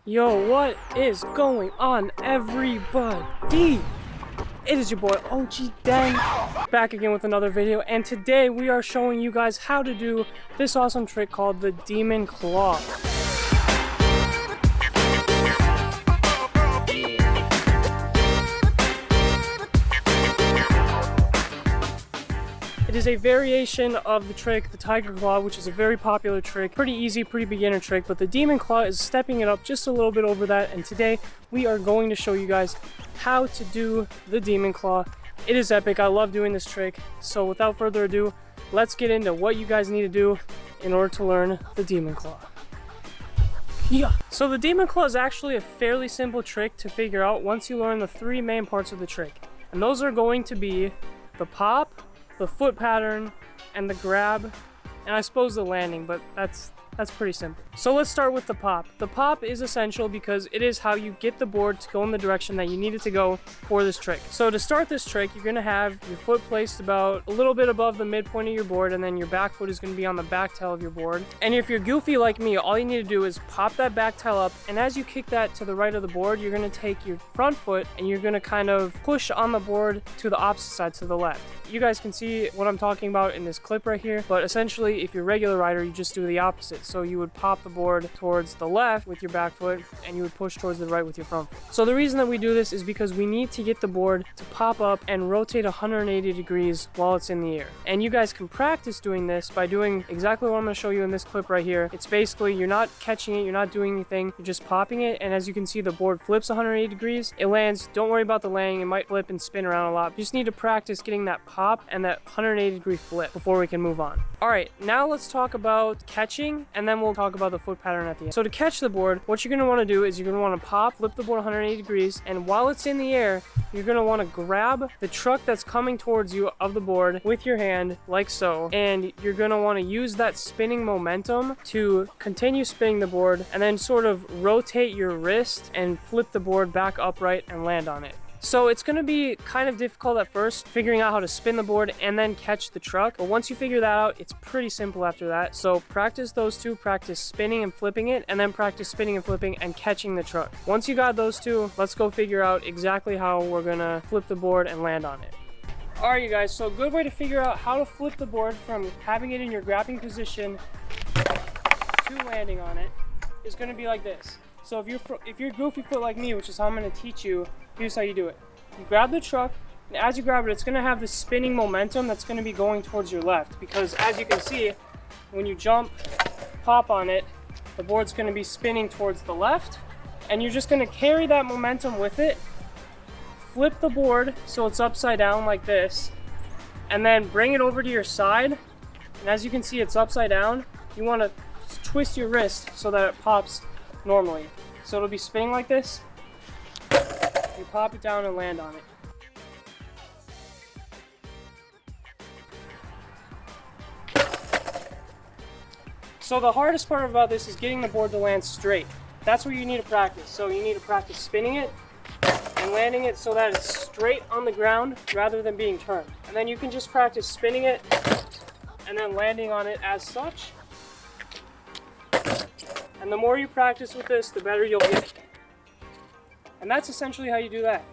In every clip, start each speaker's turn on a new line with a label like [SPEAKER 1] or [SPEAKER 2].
[SPEAKER 1] Yo, what is going on, everybody? It is your boy OG Dang back again with another video, and today we are showing you guys how to do this awesome trick called the Demon Claw. It is a variation of the trick, the Tiger Claw, which is a very popular trick. Pretty easy, pretty beginner trick, but the Demon Claw is stepping it up just a little bit over that, and today we are going to show you guys how to do the Demon Claw. It is epic. I love doing this trick. So without further ado, let's get into what you guys need to do in order to learn the Demon Claw. Yeah. So the Demon Claw is actually a fairly simple trick to figure out once you learn the three main parts of the trick. And those are going to be the pop, the foot pattern, and the grab, and I suppose the landing, but that's pretty simple. So let's start with the pop. The pop is essential because it is how you get the board to go in the direction that you need it to go for this trick. So to start this trick, you're gonna have your foot placed about a little bit above the midpoint of your board, and then your back foot is gonna be on the back tail of your board. And if you're goofy like me, all you need to do is pop that back tail up, and as you kick that to the right of the board, you're gonna take your front foot and you're gonna kind of push on the board to the opposite side, to the left. You guys can see what I'm talking about in this clip right here, but essentially if you're a regular rider, you just do the opposite. So you would pop the board towards the left with your back foot, and you would push towards the right with your front foot. So the reason that we do this is because we need to get the board to pop up and rotate 180 degrees while it's in the air. And you guys can practice doing this by doing exactly what I'm going to show you in this clip right here. It's basically, you're not catching it, you're not doing anything, you're just popping it, and as you can see, the board flips 180 degrees. It lands. Don't worry about the landing. It might flip and spin around a lot. You just need to practice getting that pop and that 180 degree flip before we can move on. All right, now let's talk about catching, and then we'll talk about the foot pattern at the end. So to catch the board, what you're going to want to do is you're going to want to pop, flip the board 180 degrees, and while it's in the air, you're going to want to grab the truck that's coming towards you of the board with your hand, like so, and you're going to want to use that spinning momentum to continue spinning the board, and then sort of rotate your wrist and flip the board back upright and land on it. So it's going to be kind of difficult at first, figuring out how to spin the board and then catch the truck. But once you figure that out, it's pretty simple after that. So practice those two, practice spinning and flipping it, and then practice spinning and flipping and catching the truck. Once you got those two, let's go figure out exactly how we're going to flip the board and land on it. All right, you guys, so a good way to figure out how to flip the board from having it in your grabbing position to landing on it is going to be like this. So if you're goofy foot like me, which is how I'm going to teach you, here's how you do it. You grab the truck, and as you grab it, it's going to have this spinning momentum that's going to be going towards your left, because as you can see, when you jump, pop on it, the board's going to be spinning towards the left, and you're just going to carry that momentum with it, flip the board so it's upside down like this, and then bring it over to your side, and as you can see, it's upside down. You want to twist your wrist so that it pops normally. So it'll be spinning like this. You pop it down and land on it. So the hardest part about this is getting the board to land straight. That's where you need to practice. So you need to practice spinning it and landing it so that it's straight on the ground rather than being turned. And then you can just practice spinning it and then landing on it as such. And the more you practice with this, the better you'll get. And that's essentially how you do that.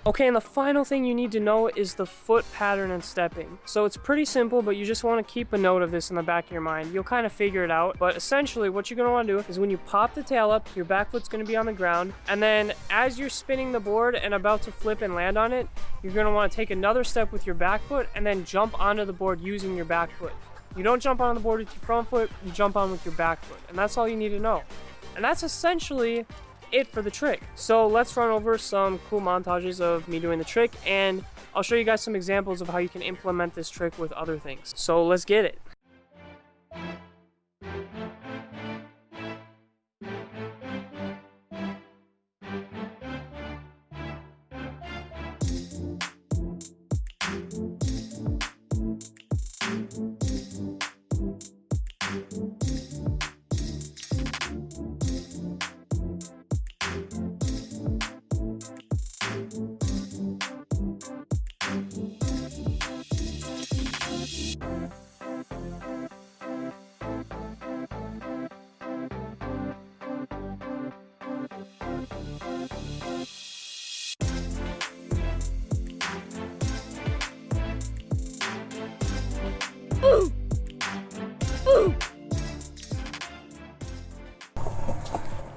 [SPEAKER 1] Okay, and the final thing you need to know is the foot pattern and stepping. So it's pretty simple, but you just want to keep a note of this in the back of your mind. You'll kind of figure it out, but essentially what you're going to want to do is when you pop the tail up, your back foot's going to be on the ground, and then as you're spinning the board and about to flip and land on it, you're going to want to take another step with your back foot and then jump onto the board using your back foot. You don't jump on the board with your front foot, you jump on with your back foot, and that's all you need to know. And that's essentially it for the trick. So let's run over some cool montages of me doing the trick, and I'll show you guys some examples of how you can implement this trick with other things. So let's get it.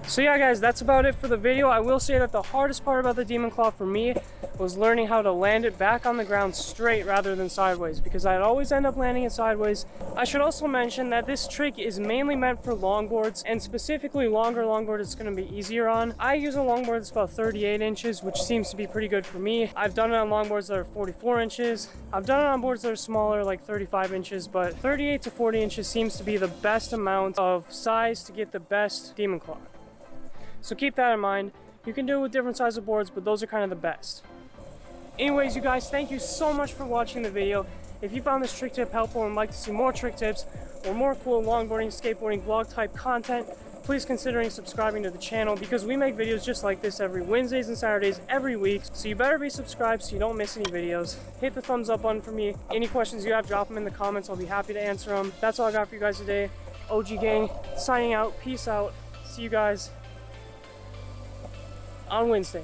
[SPEAKER 1] So yeah guys, that's about it for the video. I will say that the hardest part about the Demon Claw for me was learning how to land it back on the ground straight rather than sideways, because I'd always end up landing it sideways. I should also mention that this trick is mainly meant for longboards, and specifically longer longboard it's going to be easier on. I use a longboard that's about 38 inches, which seems to be pretty good for me. I've done it on longboards that are 44 inches. I've done it on boards that are smaller, like 35 inches, but 38 to 40 inches seems to be the best amount of size to get the best Demon Claw. So keep that in mind. You can do it with different sizes of boards, but those are kind of the best. Anyways, you guys, thank you so much for watching the video. If you found this trick tip helpful and would like to see more trick tips or more cool longboarding, skateboarding, vlog type content, please consider subscribing to the channel, because we make videos just like this every Wednesdays and Saturdays every week. So you better be subscribed so you don't miss any videos. Hit the thumbs up button for me. Any questions you have, drop them in the comments. I'll be happy to answer them. That's all I got for you guys today. OG Gang signing out. Peace out. See you guys on Wednesday.